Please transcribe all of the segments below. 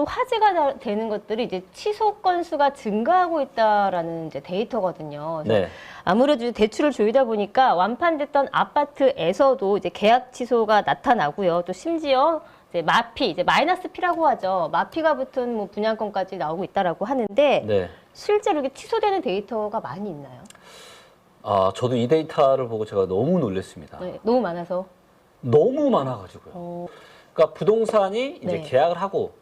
또 화제가 되는 것들이 이제 취소 건수가 증가하고 있다라는 이제 데이터거든요. 그래서 네. 아무래도 대출을 조이다 보니까 완판됐던 아파트에서도 이제 계약 취소가 나타나고요. 또 심지어 이제 마피, 이제 마이너스 피라고 하죠. 마피가 붙은 뭐 분양권까지 나오고 있다라고 하는데 네. 실제로 이게 취소되는 데이터가 많이 있나요? 저도 이 데이터를 보고 제가 너무 놀랐습니다. 네, 너무 많아서. 너무 많아가지고요. 그러니까 부동산이 이제 네. 계약을 하고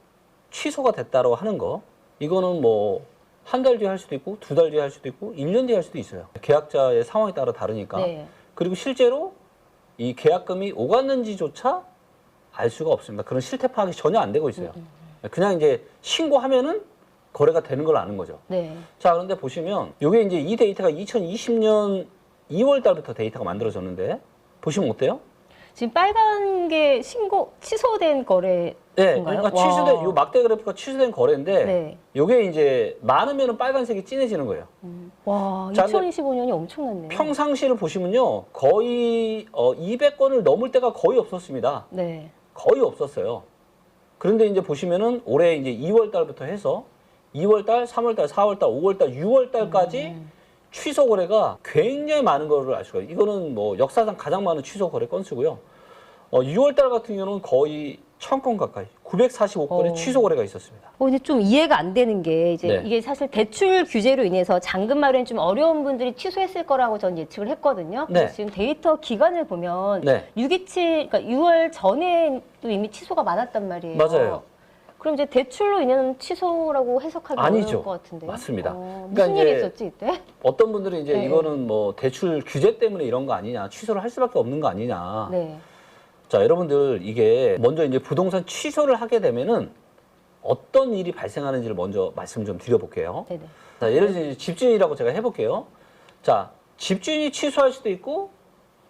취소가 됐다고 하는 거, 이거는 뭐 한 달 뒤에 할 수도 있고, 2달 뒤에 할 수도 있고, 1년 뒤에 할 수도 있어요. 계약자의 상황에 따라 다르니까. 네. 그리고 실제로 이 계약금이 오갔는지조차 알 수가 없습니다. 그런 실태 파악이 전혀 안 되고 있어요. 그냥 이제 신고하면은 거래가 되는 걸 아는 거죠. 네. 자, 그런데 보시면 이게 이제 이 데이터가 2020년 2월 달부터 데이터가 만들어졌는데 보시면 어때요? 지금 빨간 게 취소된 거래. 네, 그러니까 취소된 요 막대 그래프가 취소된 거래인데 네. 요게 이제 많으면 빨간색이 진해지는 거예요. 와, 자, 2025년이 엄청났네요. 평상시를 보시면요. 거의 200건을 넘을 때가 거의 없었습니다. 네. 거의 없었어요. 그런데 이제 보시면은 올해 이제 2월 달부터 해서 2월 달, 3월 달, 4월 달, 5월 달, 6월 달까지 취소 거래가 굉장히 많은 거를 알 수가 있어요. 이거는 뭐 역사상 가장 많은 취소 거래 건수고요. 6월 달 같은 경우는 거의 1000건 가까이 945건의 취소 거래가 있었습니다. 근데 좀 이해가 안 되는 게 이제 네. 이게 사실 대출 규제로 인해서 잔금 마련이 좀 어려운 분들이 취소했을 거라고 전 예측을 했거든요. 네. 그래서 지금 데이터 기간을 보면 네. 627, 그러니까 6월 전에도 이미 취소가 많았단 말이에요. 맞아요. 그럼 이제 대출로 인한 취소라고 해석하기 아니죠. 어려울 것 같은데요. 맞습니다. 무슨 그러니까 일이 이제 있었지 이때? 어떤 분들은 이제 네. 이거는 뭐 대출 규제 때문에 이런 거 아니냐, 취소를 할 수밖에 없는 거 아니냐. 네. 자, 여러분들 이게 먼저 이제 부동산 취소를 하게 되면은 어떤 일이 발생하는지를 먼저 말씀 좀 드려볼게요. 네네. 자, 예를 들어 집주인이라고 제가 해볼게요. 자, 집주인이 취소할 수도 있고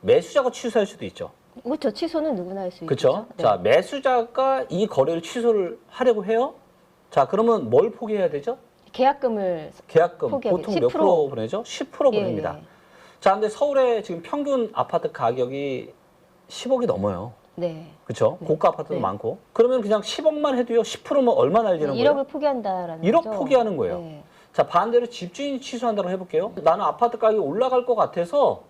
매수자가 취소할 수도 있죠. 그렇죠. 취소는 누구나 할 수 있죠. 그렇죠? 네. 자, 매수자가 이 거래를 취소를 하려고 해요. 자, 그러면 뭘 포기해야 되죠? 계약금을 계약금 포기하게. 보통 몇 10%? 프로 보내죠? 10% 보냅니다. 예. 자, 근데 서울에 지금 평균 아파트 가격이 10억이 넘어요. 네. 그렇죠? 네. 고가 아파트도 네. 많고. 그러면 그냥 10억만 해도요. 10%면 얼마 날리는 거예요? 1억을 포기한다라는 1억 거죠. 포기하는 거예요. 네. 자, 반대로 집주인이 취소한다고 해볼게요. 나는 아파트 가격이 올라갈 것 같아서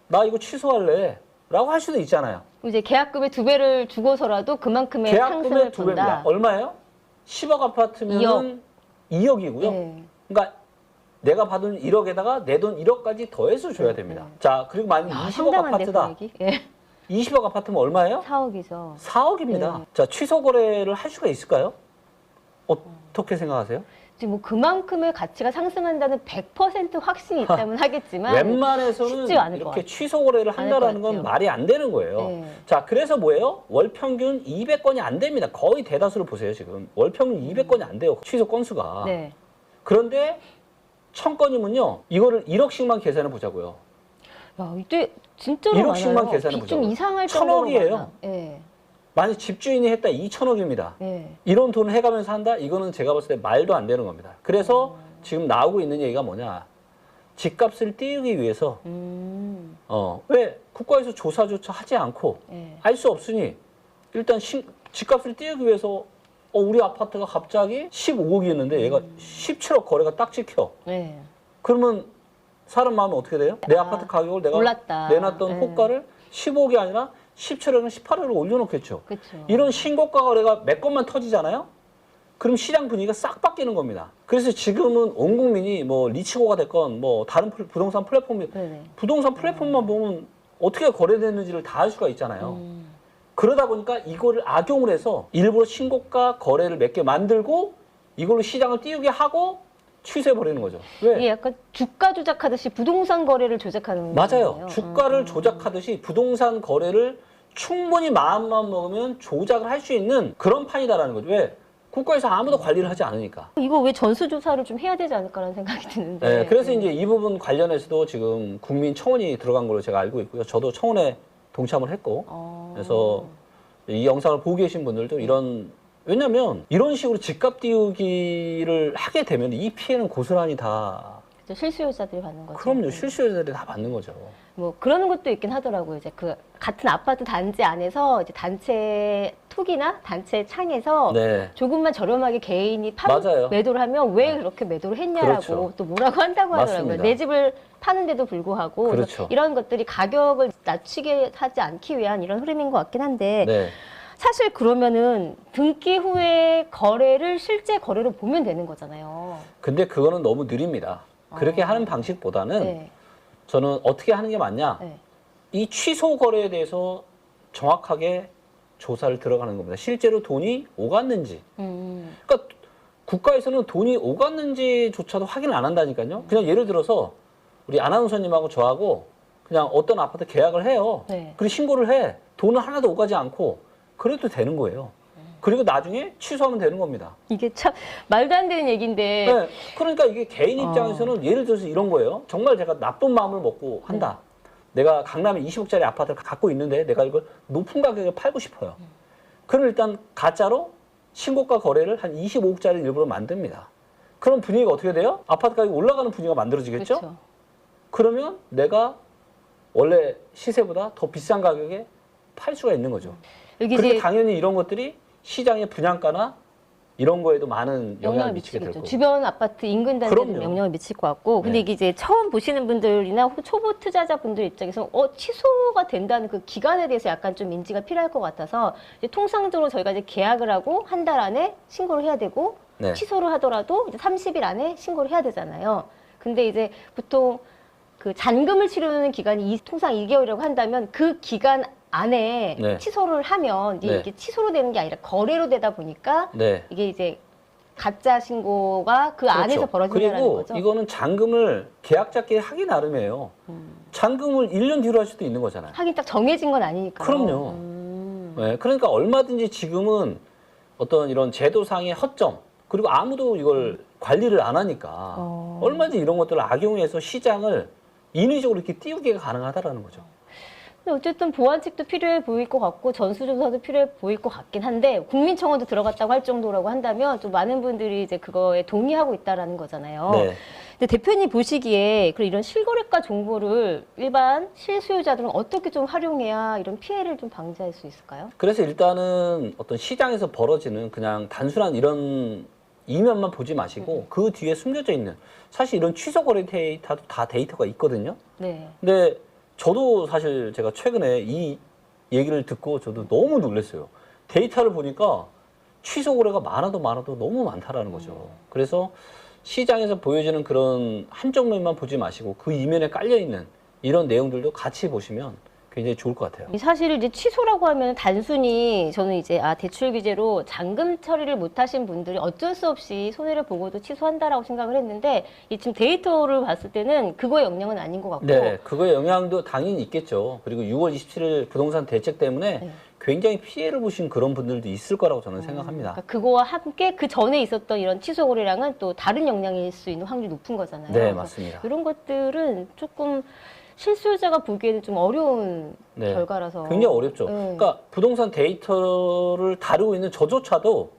나 이거 취소할래. 라고 할 수도 있잖아요. 이제 계약금의 2배를 주고서라도 그만큼의 상승을 계약금의 2배입니다. 본다. 얼마예요? 10억 아파트면 2억이고요. 네. 그러니까 내가 받은 1억에다가 내 돈 1억까지 더해서 줘야 됩니다. 상당히. 자, 그리고 만약 20억 상당한데, 아파트다. 금액이? 예. 20억 아파트면 얼마예요? 4억이죠. 4억입니다. 네. 자, 취소 거래를 할 수가 있을까요? 어떻게 생각하세요? 지금 뭐 그만큼의 가치가 상승한다는 100% 확신이 있다면 하겠지만 웬만해서는 쉽지 않을 것 이렇게 같아요. 취소 거래를 않을 것 한다라는 건 같아요. 말이 안 되는 거예요. 네. 자, 그래서 뭐예요? 월 평균 200건이 안 됩니다. 거의 대다수를 보세요, 지금. 월 평균 200건이 안 돼요, 취소 건수가. 네. 그런데 1000건이면요, 이거를 1억씩만 계산해 보자고요. 야, 이때 진짜로 1억씩만 많아요. 계산해 좀 보자고요. 이상할 정도로 1000억이에요. 많아. 예. 만약 집주인이 했다 2천억입니다. 예. 이런 돈을 해가면서 한다? 이거는 제가 봤을 때 말도 안 되는 겁니다. 그래서 지금 나오고 있는 얘기가 뭐냐. 집값을 띄우기 위해서 왜 국가에서 조사조차 하지 않고 예. 알 수 없으니 일단 집값을 띄우기 위해서 우리 아파트가 갑자기 15억이었는데 얘가 17억 거래가 딱 찍혀. 예. 그러면 사람 마음은 어떻게 돼요? 내 아파트 가격을 내가 올랐다. 내놨던 예. 호가를 15억이 아니라 17억이나 18억으로 올려놓겠죠. 그렇죠. 이런 신고가 거래가 몇 건만 터지잖아요? 그럼 시장 분위기가 싹 바뀌는 겁니다. 그래서 지금은 온 국민이 뭐 리치고가 됐건 뭐 다른 부동산 플랫폼이 네네. 부동산 플랫폼만 보면 어떻게 거래됐는지를 다 알 수가 있잖아요. 그러다 보니까 이거를 악용을 해서 일부러 신고가 거래를 몇 개 만들고 이걸로 시장을 띄우게 하고 취소해버리는 거죠. 왜? 이게 약간 주가 조작하듯이 부동산 거래를 조작하는 맞아요. 거예요. 주가를 조작하듯이 부동산 거래를 충분히 마음만 먹으면 조작을 할 수 있는 그런 판이다라는 거죠. 왜? 국가에서 아무도 관리를 하지 않으니까. 이거 왜 전수조사를 좀 해야 되지 않을까라는 생각이 드는데. 네, 그래서 이제 이 부분 관련해서도 지금 국민청원이 들어간 걸로 제가 알고 있고요. 저도 청원에 동참을 했고. 그래서 이 영상을 보고 계신 분들도 왜냐면 이런 식으로 집값 띄우기를 하게 되면 이 피해는 고스란히 다 그죠? 실수요자들이 받는 거죠. 그럼요. 실수요자들이 다 받는 거죠. 뭐 그런 것도 있긴 하더라고요. 이제 그 같은 아파트 단지 안에서 이제 단체 톡이나 단체 창에서 네. 조금만 저렴하게 개인이 맞아요. 매도를 하면 왜 그렇게 매도를 했냐라고 그렇죠. 또 뭐라고 한다고 하더라고요. 맞습니다. 내 집을 파는데도 불구하고 그래서 그렇죠. 이런 것들이 가격을 낮추게 하지 않기 위한 이런 흐름인 것 같긴 한데 네. 사실 그러면은 등기 후에 거래를 실제 거래로 보면 되는 거잖아요. 근데 그거는 너무 느립니다. 그렇게 하는 방식보다는 네. 저는 어떻게 하는 게 맞냐? 네. 이 취소 거래에 대해서 정확하게 조사를 들어가는 겁니다. 실제로 돈이 오갔는지. 그러니까 국가에서는 돈이 오갔는지조차도 확인을 안 한다니까요. 그냥 예를 들어서 우리 아나운서님하고 저하고 그냥 어떤 아파트 계약을 해요. 네. 그리고 신고를 해. 돈은 하나도 오가지 않고 그래도 되는 거예요. 그리고 나중에 취소하면 되는 겁니다. 이게 참 말도 안 되는 얘기인데 네. 그러니까 이게 개인 입장에서는 예를 들어서 이런 거예요. 정말 제가 나쁜 마음을 먹고 한다. 내가 강남에 20억짜리 아파트를 갖고 있는데 내가 이걸 높은 가격에 팔고 싶어요. 그럼 일단 가짜로 신고가 거래를 한 25억짜리 일부러 만듭니다. 그럼 분위기가 어떻게 돼요? 아파트 가격이 올라가는 분위기가 만들어지겠죠? 그렇죠. 그러면 내가 원래 시세보다 더 비싼 가격에 팔 수가 있는 거죠. 여기 그리고 이제 당연히 이런 것들이 시장의 분양가나 이런 거에도 많은 영향을 미치게 될 미치겠죠. 거고. 주변 아파트 인근 단지에도 그럼요. 영향을 미칠 것 같고. 근데 네. 이게 이제 처음 보시는 분들이나 혹은 초보 투자자분들 입장에서 취소가 된다는 그 기간에 대해서 약간 좀 인지가 필요할 것 같아서 이제 통상적으로 저희가 이제 계약을 하고 한 달 안에 신고를 해야 되고 네. 취소를 하더라도 이제 30일 안에 신고를 해야 되잖아요. 근데 이제 보통 그 잔금을 치르는 기간이 통상 2개월이라고 한다면 그 기간 안에 네. 취소를 하면 이제 네. 이게 취소로 되는 게 아니라 거래로 되다 보니까 네. 이게 이제 가짜 신고가 그 안에서 벌어진다는 그리고 거죠. 이거는 잔금을 계약자끼리 하기 나름이에요. 잔금을 1년 뒤로 할 수도 있는 거잖아요. 하긴 딱 정해진 건 아니니까요. 그럼요. 네, 그러니까 얼마든지 지금은 어떤 이런 제도상의 허점, 그리고 아무도 이걸 관리를 안 하니까 얼마든지 이런 것들을 악용해서 시장을 인위적으로 이렇게 띄우기가 가능하다라는 거죠. 근데 어쨌든 보완책도 필요해 보일 것 같고 전수조사도 필요해 보일 것 같긴 한데 국민청원도 들어갔다고 할 정도라고 한다면 또 많은 분들이 이제 그거에 동의하고 있다라는 거잖아요. 네. 근데 대표님 보시기에 그런 이런 실거래가 정보를 일반 실수요자들은 어떻게 좀 활용해야 이런 피해를 좀 방지할 수 있을까요? 그래서 일단은 어떤 시장에서 벌어지는 그냥 단순한 이런 이면만 보지 마시고 그 뒤에 숨겨져 있는 사실 이런 취소 거래 데이터도 다 데이터가 있거든요. 네. 근데 저도 사실 제가 최근에 이 얘기를 듣고 저도 너무 놀랐어요. 데이터를 보니까 취소 거래가 많아도 너무 많다라는 거죠. 그래서 시장에서 보여지는 그런 한쪽 면만 보지 마시고 그 이면에 깔려 있는 이런 내용들도 같이 보시면 굉장히 좋을 것 같아요. 사실 이제 취소라고 하면 단순히 저는 이제 대출 규제로 잔금 처리를 못 하신 분들이 어쩔 수 없이 손해를 보고도 취소한다라고 생각을 했는데 이 지금 데이터를 봤을 때는 그거의 영향은 아닌 것 같고 네, 그거의 영향도 당연히 있겠죠. 그리고 6월 27일 부동산 대책 때문에 네. 굉장히 피해를 보신 그런 분들도 있을 거라고 저는 생각합니다. 그러니까 그거와 함께 그 전에 있었던 이런 취소 거래량은 또 다른 영향일 수 있는 확률이 높은 거잖아요. 네, 그래서 맞습니다. 이런 것들은 조금 실수요자가 보기에는 좀 어려운 네. 결과라서 굉장히 어렵죠. 네. 그러니까 부동산 데이터를 다루고 있는 저조차도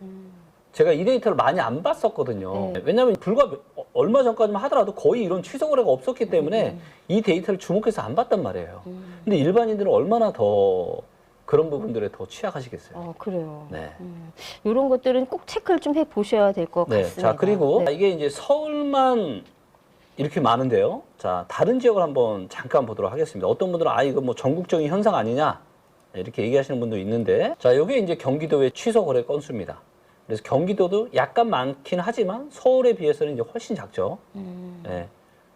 제가 이 데이터를 많이 안 봤었거든요. 네. 왜냐하면 불과 얼마 전까지만 하더라도 거의 이런 취소 거래가 없었기 때문에 이 데이터를 주목해서 안 봤단 말이에요. 근데 일반인들은 얼마나 더 그런 부분들에 더 취약하시겠어요. 그래요. 네. 이런 것들은 꼭 체크를 좀 해보셔야 될 것 네. 같습니다. 자, 그리고 네. 이게 이제 서울만 이렇게 많은데요. 자, 다른 지역을 한번 잠깐 보도록 하겠습니다. 어떤 분들은 이거 뭐 전국적인 현상 아니냐 이렇게 얘기하시는 분도 있는데, 자, 이게 이제 경기도의 취소 거래 건수입니다. 그래서 경기도도 약간 많긴 하지만 서울에 비해서는 이제 훨씬 작죠. 네.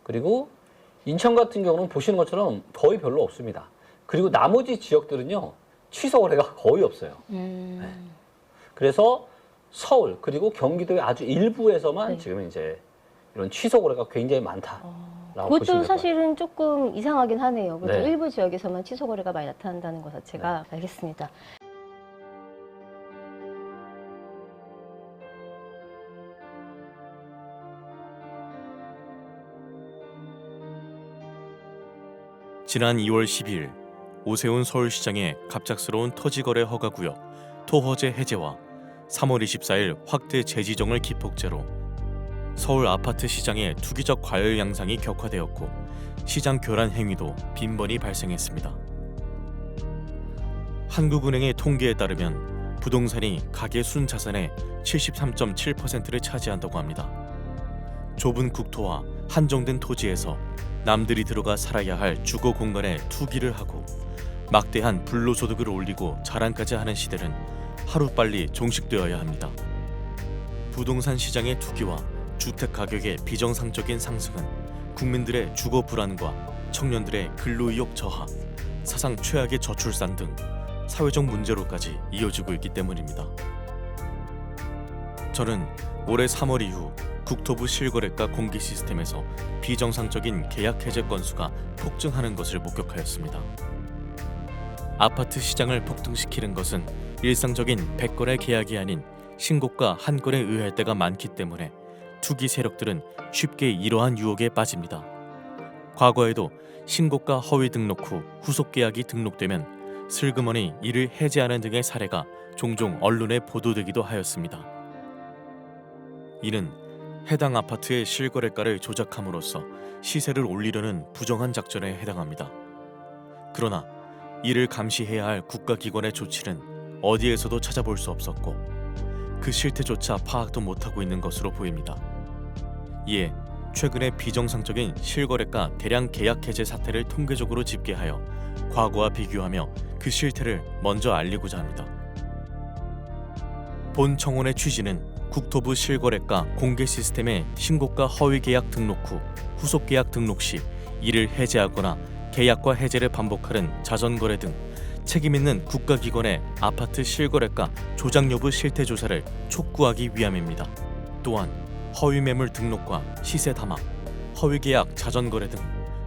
그리고 인천 같은 경우는 보시는 것처럼 거의 별로 없습니다. 그리고 나머지 지역들은요 취소 거래가 거의 없어요. 네. 그래서 서울 그리고 경기도의 아주 일부에서만 네. 지금 이제 이런 취소 거래가 굉장히 많다라고 보시면 그것도 될것 사실은 조금 이상하긴 하네요. 그래서 네. 일부 지역에서만 취소 거래가 많이 나타난다는 것 자체가 알겠습니다. 지난 2월 12일 오세훈 서울시장의 갑작스러운 토지거래 허가구역 토허제 해제와 3월 24일 확대 재지정을 기폭제로 서울 아파트 시장의 투기적 과열 양상이 격화되었고 시장 교란 행위도 빈번히 발생했습니다. 한국은행의 통계에 따르면 부동산이 가계 순자산의 73.7%를 차지한다고 합니다. 좁은 국토와 한정된 토지에서 남들이 들어가 살아야 할 주거 공간에 투기를 하고 막대한 불로소득을 올리고 자랑까지 하는 시대는 하루빨리 종식되어야 합니다. 부동산 시장의 투기와 주택 가격의 비정상적인 상승은 국민들의 주거 불안과 청년들의 근로의욕 저하, 사상 최악의 저출산 등 사회적 문제로까지 이어지고 있기 때문입니다. 저는 올해 3월 이후 국토부 실거래가 공개 시스템에서 비정상적인 계약 해제 건수가 폭증하는 것을 목격하였습니다. 아파트 시장을 폭등시키는 것은 일상적인 100건의 계약이 아닌 신고가 한 건에 의할 때가 많기 때문에 투기 세력들은 쉽게 이러한 유혹에 빠집니다. 과거에도 신고가 허위 등록 후 후속 계약이 등록되면 슬그머니 이를 해제하는 등의 사례가 종종 언론에 보도되기도 하였습니다. 이는 해당 아파트의 실거래가를 조작함으로써 시세를 올리려는 부정한 작전에 해당합니다. 그러나 이를 감시해야 할 국가기관의 조치는 어디에서도 찾아볼 수 없었고 그 실태조차 파악도 못하고 있는 것으로 보입니다. 이에 최근에 비정상적인 실거래가 대량 계약 해제 사태를 통계적으로 집계하여 과거와 비교하며 그 실태를 먼저 알리고자 합니다. 본 청원의 취지는 국토부 실거래가 공개 시스템의 신고가 허위 계약 등록 후 후속 계약 등록 시 이를 해제하거나 계약과 해제를 반복하는 자전거래 등 책임있는 국가기관의 아파트 실거래가 조작 여부 실태 조사를 촉구하기 위함입니다. 또한 허위 매물 등록과 시세 담합, 허위 계약 자전거래 등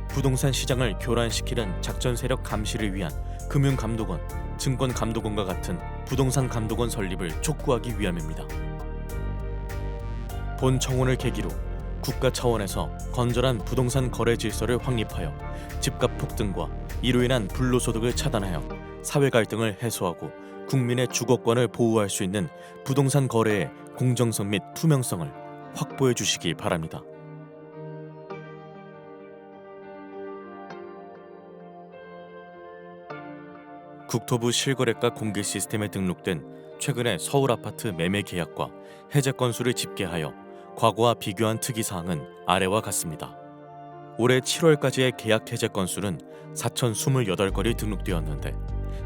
부동산 시장을 교란시키는 작전 세력 감시를 위한 금융감독원, 증권감독원과 같은 부동산 감독원 설립을 촉구하기 위함입니다. 본 청원을 계기로 국가 차원에서 건전한 부동산 거래 질서를 확립하여 집값 폭등과 이로 인한 불로소득을 차단하여 사회 갈등을 해소하고 국민의 주거권을 보호할 수 있는 부동산 거래의 공정성 및 투명성을 확보해 주시기 바랍니다. 국토부 실거래가 공개 시스템에 등록된 최근의 서울 아파트 매매 계약과 해제 건수를 집계하여 과거와 비교한 특이사항은 아래와 같습니다. 올해 7월까지의 계약 해제 건수는 4,028건이 등록되었는데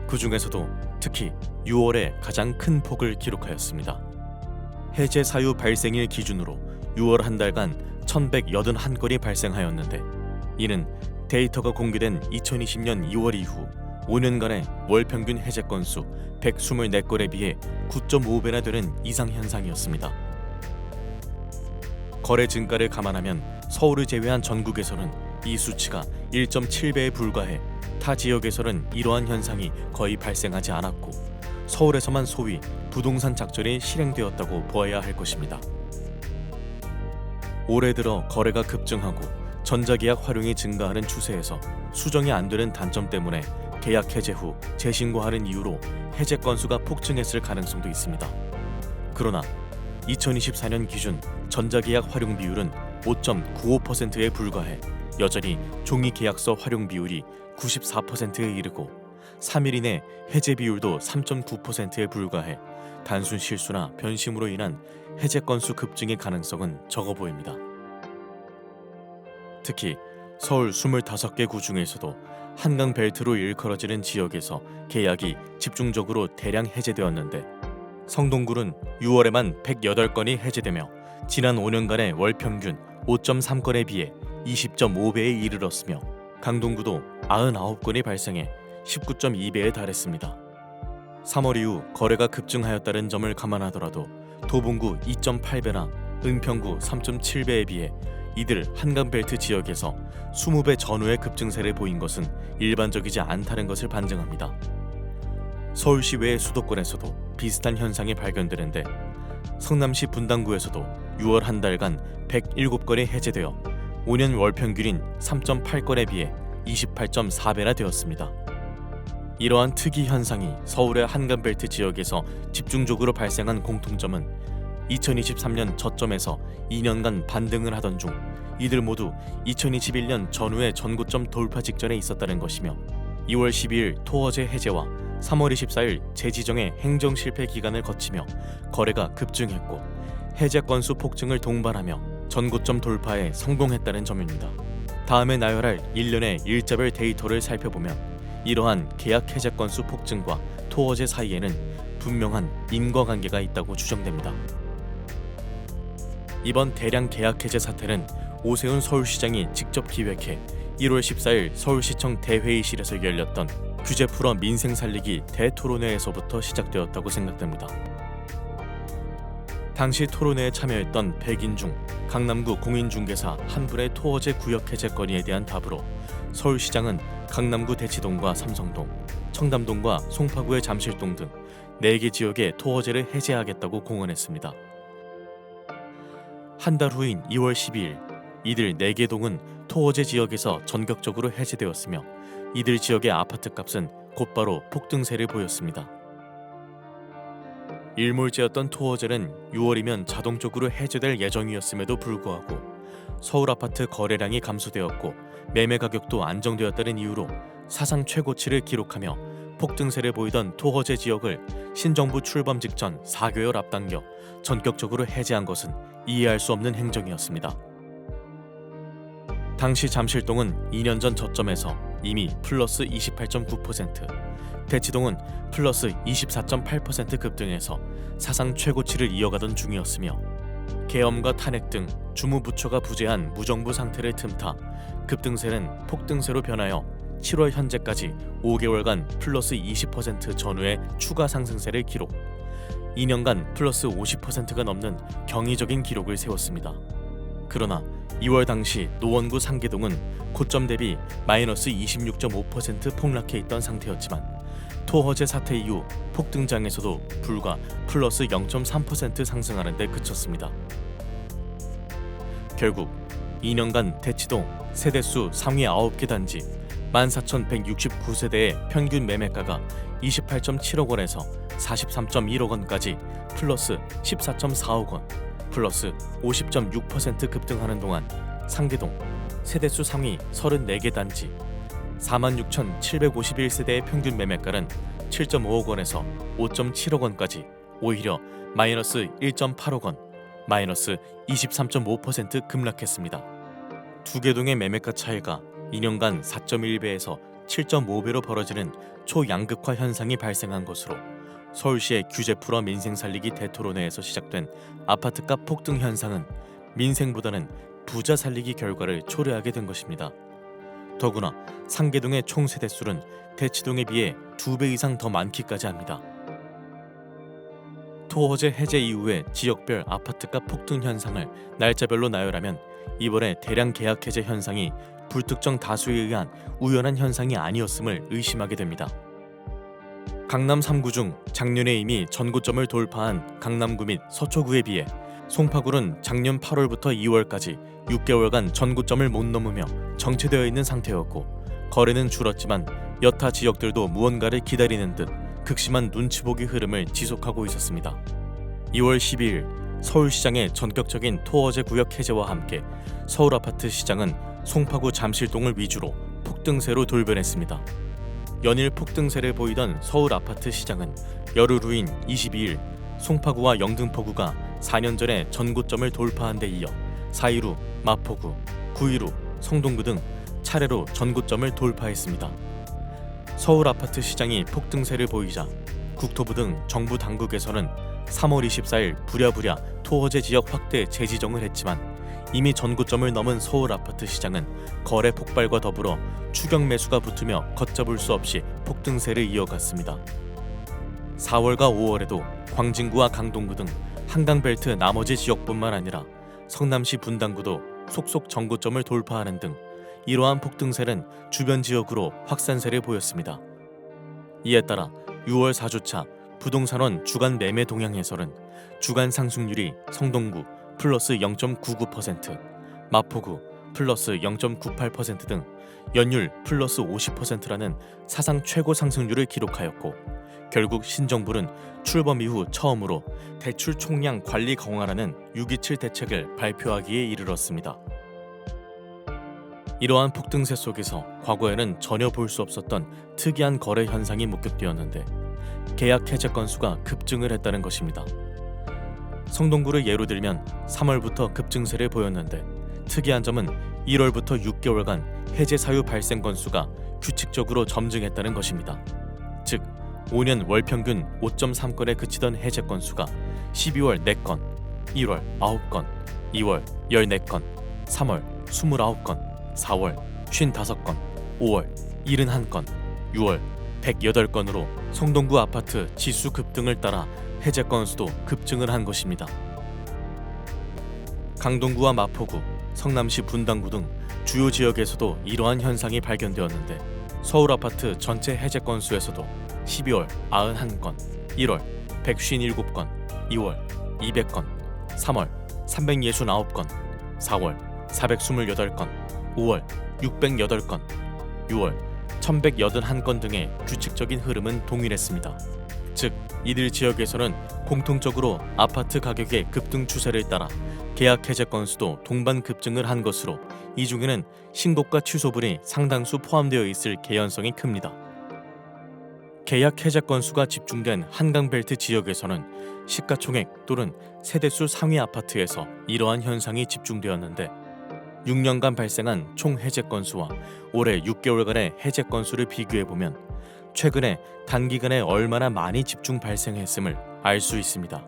그 중에서도 특히 6월에 가장 큰 폭을 기록하였습니다. 해제 사유 발생일 기준으로 6월 한 달간 1,181건이 발생하였는데 이는 데이터가 공개된 2020년 2월 이후 5년간의 월 평균 해제 건수 124건에 비해 9.5배나 되는 이상 현상이었습니다. 거래 증가를 감안하면 서울을 제외한 전국에서는 이 수치가 1.7배에 불과해 타 지역에서는 이러한 현상이 거의 발생하지 않았고 서울에서만 소위 부동산 작전이 실행되었다고 보아야 할 것입니다. 올해 들어 거래가 급증하고 전자계약 활용이 증가하는 추세에서 수정이 안 되는 단점 때문에 계약 해제 후 재신고하는 이유로 해제 건수가 폭증했을 가능성도 있습니다. 그러나 2024년 기준 전자계약 활용 비율은 5.95%에 불과해 여전히 종이계약서 활용 비율이 94%에 이르고 3일 이내 해제 비율도 3.9%에 불과해 단순 실수나 변심으로 인한 해제 건수 급증의 가능성은 적어 보입니다. 특히 서울 25개 구 중에서도 한강 벨트로 일컬어지는 지역에서 계약이 집중적으로 대량 해제되었는데 성동구는 6월에만 108건이 해제되며 지난 5년간의 월 평균 5.3건에 비해 20.5배에 이르렀으며 강동구도 99건이 발생해 19.2배에 달했습니다. 3월 이후 거래가 급증하였다는 점을 감안하더라도 도봉구 2.8배나 은평구 3.7배에 비해 이들 한강벨트 지역에서 20배 전후의 급증세를 보인 것은 일반적이지 않다는 것을 반증합니다. 서울시 외의 수도권에서도 비슷한 현상이 발견되는데 성남시 분당구에서도 6월 한 달간 107건이 해제되어 5년 월 평균인 3.8건에 비해 28.4배나 되었습니다. 이러한 특이 현상이 서울의 한강벨트 지역에서 집중적으로 발생한 공통점은 2023년 저점에서 2년간 반등을 하던 중 이들 모두 2021년 전후의 전고점 돌파 직전에 있었다는 것이며 2월 12일 토어제 해제와 3월 24일 재지정의 행정 실패 기간을 거치며 거래가 급증했고 해제 건수 폭증을 동반하며 전고점 돌파에 성공했다는 점입니다. 다음에 나열할 일련의 일자별 데이터를 살펴보면 이러한 계약 해제 건수 폭증과 토어제 사이에는 분명한 인과관계가 있다고 추정됩니다. 이번 대량 계약 해제 사태는 오세훈 서울시장이 직접 기획해 1월 14일 서울시청 대회의실에서 열렸던 규제 풀어 민생 살리기 대토론회에서부터 시작되었다고 생각됩니다. 당시 토론회에 참여했던 백인중 강남구 공인중개사 한 분의 토어제 구역 해제 건의에 대한 답으로 서울시장은 강남구 대치동과 삼성동, 청담동과 송파구의 잠실동 등 4개 지역의 토어제를 해제하겠다고 공언했습니다. 한 달 후인 2월 12일 이들 4개 동은 토어제 지역에서 전격적으로 해제되었으며 이들 지역의 아파트 값은 곧바로 폭등세를 보였습니다. 일몰제였던 토어제는 6월이면 자동적으로 해제될 예정이었음에도 불구하고 서울 아파트 거래량이 감소되었고 매매 가격도 안정되었다는 이유로 사상 최고치를 기록하며 폭등세를 보이던 토어제 지역을 신정부 출범 직전 4개월 앞당겨 전격적으로 해제한 것은 이해할 수 없는 행정이었습니다. 당시 잠실동은 2년 전 저점에서 이미 플러스 28.9%, 대치동은 플러스 24.8% 급등해서 사상 최고치를 이어가던 중이었으며 계엄과 탄핵 등 주무부처가 부재한 무정부 상태를 틈타 급등세는 폭등세로 변하여 7월 현재까지 5개월간 플러스 20% 전후의 추가 상승세를 기록, 2년간 플러스 50%가 넘는 경이적인 기록을 세웠습니다. 그러나 2월 당시 노원구 상계동은 고점 대비 마이너스 26.5% 폭락해 있던 상태였지만 토어제 사태 이후 폭등장에서도 불과 플러스 0.3% 상승하는 데 그쳤습니다. 결국 2년간 대치동 세대수 상위 9개 단지 14,169세대의 평균 매매가가 28.7억 원에서 43.1억 원까지 플러스 14.4억 원, 플러스 50.6% 급등하는 동안 상계동 세대수 상위 34개 단지 46,751세대의 평균 매매가는 7.5억 원에서 5.7억 원까지 오히려 마이너스 1.8억 원, 마이너스 23.5% 급락했습니다. 두 개 동의 매매가 차이가 2년간 4.1배에서 7.5배로 벌어지는 초양극화 현상이 발생한 것으로 서울시의 규제 풀어 민생 살리기 대토론회에서 시작된 아파트값 폭등 현상은 민생보다는 부자 살리기 결과를 초래하게 된 것입니다. 더구나 상계동의 총 세대수는 대치동에 비해 2배 이상 더 많기까지 합니다. 토어제 해제 이후의 지역별 아파트값 폭등 현상을 날짜별로 나열하면 이번에 대량 계약 해제 현상이 불특정 다수에 의한 우연한 현상이 아니었음을 의심하게 됩니다. 강남 3구 중 작년에 이미 전고점을 돌파한 강남구 및 서초구에 비해 송파구는 작년 8월부터 2월까지 6개월간 전고점을 못 넘으며 정체되어 있는 상태였고 거래는 줄었지만 여타 지역들도 무언가를 기다리는 듯 극심한 눈치보기 흐름을 지속하고 있었습니다. 2월 12일 서울시장의 전격적인 토어제 구역 해제와 함께 서울 아파트 시장은 송파구 잠실동을 위주로 폭등세로 돌변했습니다. 연일 폭등세를 보이던 서울 아파트 시장은 열흘 후인 22일 송파구와 영등포구가 4년 전에 전고점을 돌파한 데 이어 4일 후 마포구, 9일 후 성동구 등 차례로 전고점을 돌파했습니다. 서울 아파트 시장이 폭등세를 보이자 국토부 등 정부 당국에서는 3월 24일 부랴부랴 토어제 지역 확대 재지정을 했지만 이미 전고점을 넘은 서울 아파트 시장은 거래 폭발과 더불어 추격 매수가 붙으며 걷잡을 수 없이 폭등세를 이어갔습니다. 4월과 5월에도 광진구와 강동구 등 한강벨트 나머지 지역뿐만 아니라 성남시 분당구도 속속 전고점을 돌파하는 등 이러한 폭등세는 주변 지역으로 확산세를 보였습니다. 이에 따라 6월 4주차 부동산원 주간 매매 동향에서는 주간 상승률이 성동구 플러스 0.99%, 마포구 플러스 0.98% 등 연율 플러스 50%라는 사상 최고 상승률을 기록하였고 결국 신정부는 출범 이후 처음으로 대출 총량 관리 강화라는 6.27 대책을 발표하기에 이르렀습니다. 이러한 폭등세 속에서 과거에는 전혀 볼 수 없었던 특이한 거래 현상이 목격되었는데 계약 해제 건수가 급증을 했다는 것입니다. 성동구를 예로 들면 3월부터 급증세를 보였는데 특이한 점은 1월부터 6개월간 해제 사유 발생 건수가 규칙적으로 점증했다는 것입니다. 즉 5년 월 평균 5.3건에 그치던 해제 건수가 12월 4건, 1월 9건, 2월 14건, 3월 29건, 4월 55건, 5월 71건, 6월 108건으로 성동구 아파트 지수 급등을 따라 해제 건수도 급증을 한 것입니다. 강동구와 마포구, 성남시 분당구 등 주요 지역에서도 이러한 현상이 발견되었는데 서울 아파트 전체 해제 건수에서도 12월 91건, 1월 157건, 2월 200건, 3월 369건, 4월 428건, 5월 608건, 6월 1181건 등의 규칙적인 흐름은 동일했습니다. 즉, 이들 지역에서는 공통적으로 아파트 가격의 급등 추세를 따라 계약 해제 건수도 동반 급증을 한 것으로 이 중에는 신고가 취소분이 상당수 포함되어 있을 개연성이 큽니다. 계약 해제 건수가 집중된 한강벨트 지역에서는 시가총액 또는 세대수 상위 아파트에서 이러한 현상이 집중되었는데 6년간 발생한 총 해제 건수와 올해 6개월간의 해제 건수를 비교해보면 최근에 단기간에 얼마나 많이 집중 발생했음을 알 수 있습니다.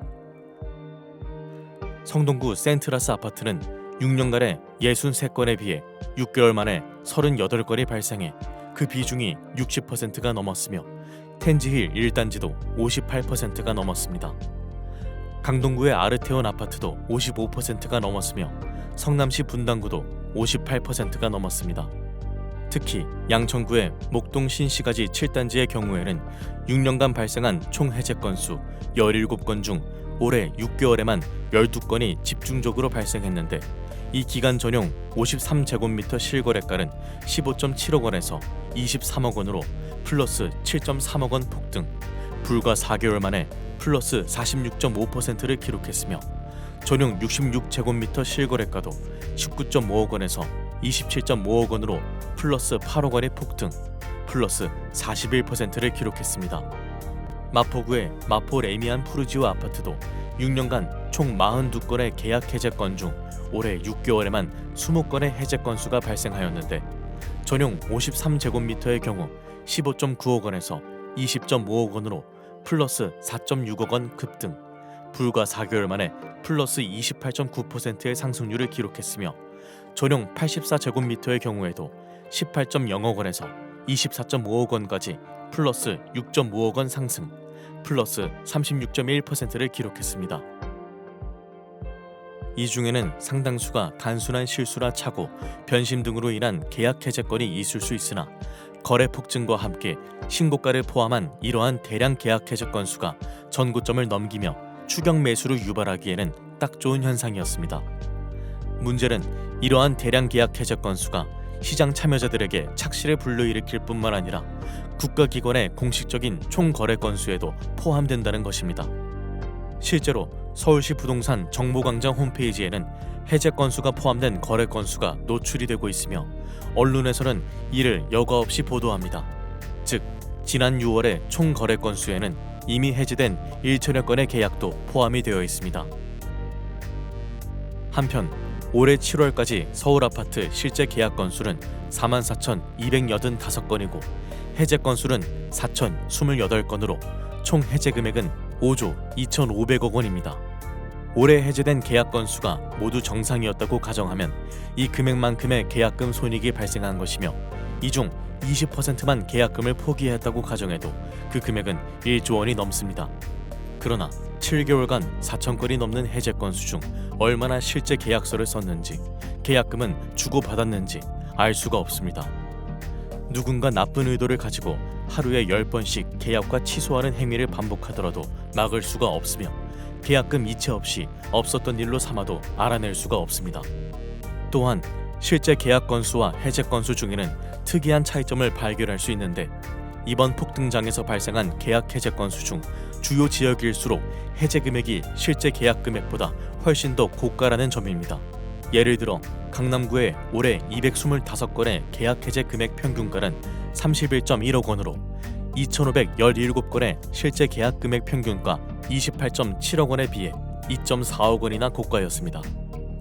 성동구 센트라스 아파트는 6년간에 63건에 비해 6개월 만에 38건이 발생해 그 비중이 60%가 넘었으며 텐지힐 1단지도 58%가 넘었습니다. 강동구의 아르테온 아파트도 55%가 넘었으며 성남시 분당구도 58%가 넘었습니다. 특히 양천구의 목동 신시가지 7단지의 경우에는 6년간 발생한 총 해제 건수 17건 중 올해 6개월에만 12건이 집중적으로 발생했는데 이 기간 전용 53제곱미터 실거래가는 15.7억 원에서 23억 원으로 플러스 7.3억 원 폭등, 불과 4개월 만에 플러스 46.5%를 기록했으며 전용 66제곱미터 실거래가도 19.5억 원에서 27.5억 원으로 플러스 8억 원의 폭등, 플러스 41%를 기록했습니다. 마포구의 마포 레미안 푸르지오 아파트도 6년간 총 42건의 계약 해제 건 중 올해 6개월에만 20건의 해제 건수가 발생하였는데 전용 53제곱미터의 경우 15.9억 원에서 20.5억 원으로 플러스 4.6억 원 급등, 불과 4개월 만에 플러스 28.9%의 상승률을 기록했으며 전용 84제곱미터의 경우에도 18.0억 원에서 24.5억 원까지 플러스 6.5억 원 상승, 플러스 36.1%를 기록했습니다. 이 중에는 상당수가 단순한 실수나 착오, 변심 등으로 인한 계약 해제건이 있을 수 있으나 거래 폭증과 함께 신고가를 포함한 이러한 대량 계약 해제 건수가 전고점을 넘기며 추격 매수를 유발하기에는 딱 좋은 현상이었습니다. 문제는 이러한 대량 계약 해제 건수가 시장 참여자들에게 착시를 불러일으킬 뿐만 아니라 국가기관의 공식적인 총 거래 건수에도 포함된다는 것입니다. 실제로 서울시 부동산 정보광장 홈페이지에는 해제 건수가 포함된 거래 건수가 노출이 되고 있으며 언론에서는 이를 여과 없이 보도합니다. 즉, 지난 6월의 총 거래 건수에는 이미 해제된 1천여 건의 계약도 포함이 되어 있습니다. 한편 올해 7월까지 서울 아파트 실제 계약 건수는 44,285건이고 해제 건수는 4,028건으로 총 해제 금액은 5조 2,500억 원입니다. 올해 해제된 계약 건수가 모두 정상이었다고 가정하면 이 금액만큼의 계약금 손익이 발생한 것이며 이 중 20%만 계약금을 포기했다고 가정해도 그 금액은 1조 원이 넘습니다. 그러나 7개월간 4,000건이 넘는 해제 건수 중 얼마나 실제 계약서를 썼는지, 계약금은 주고받았는지 알 수가 없습니다. 누군가 나쁜 의도를 가지고 하루에 10번씩 계약과 취소하는 행위를 반복하더라도 막을 수가 없으며 계약금 이체 없이 없었던 일로 삼아도 알아낼 수가 없습니다. 또한 실제 계약 건수와 해제 건수 중에는 특이한 차이점을 발견할 수 있는데 이번 폭등장에서 발생한 계약 해제 건수 중 주요 지역일수록 해제 금액이 실제 계약 금액보다 훨씬 더 고가라는 점입니다. 예를 들어 강남구의 올해 225건의 계약 해제 금액 평균가는 31.1억 원으로 2,517건의 실제 계약 금액 평균가 28.7억 원에 비해 2.4억 원이나 고가였습니다.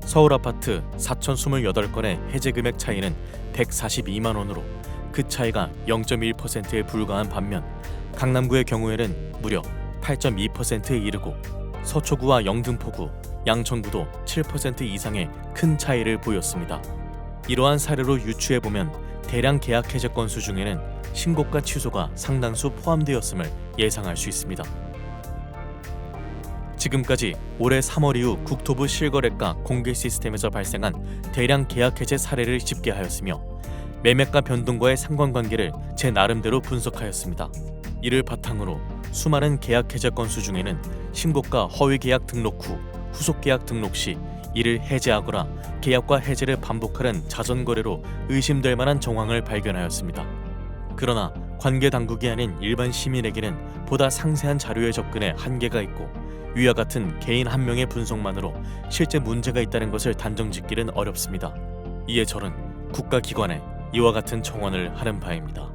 서울 아파트 4,028건의 해제 금액 차이는 142만 원으로 그 차이가 0.1%에 불과한 반면 강남구의 경우에는 무려 8.2%에 이르고 서초구와 영등포구, 양천구도 7% 이상의 큰 차이를 보였습니다. 이러한 사례로 유추해보면 대량 계약 해제 건수 중에는 신고가 취소가 상당수 포함되었음을 예상할 수 있습니다. 지금까지 올해 3월 이후 국토부 실거래가 공개 시스템에서 발생한 대량 계약 해제 사례를 집계하였으며 매매가 변동과의 상관관계를 제 나름대로 분석하였습니다. 이를 바탕으로 수많은 계약 해제 건수 중에는 신고가 허위 계약 등록 후 후속 계약 등록 시 이를 해제하거나 계약과 해제를 반복하는 자전거래로 의심될 만한 정황을 발견하였습니다. 그러나 관계 당국이 아닌 일반 시민에게는 보다 상세한 자료에 접근에 한계가 있고 위와 같은 개인 한 명의 분석만으로 실제 문제가 있다는 것을 단정짓기는 어렵습니다. 이에 저는 국가기관에 이와 같은 청원을 하는 바입니다.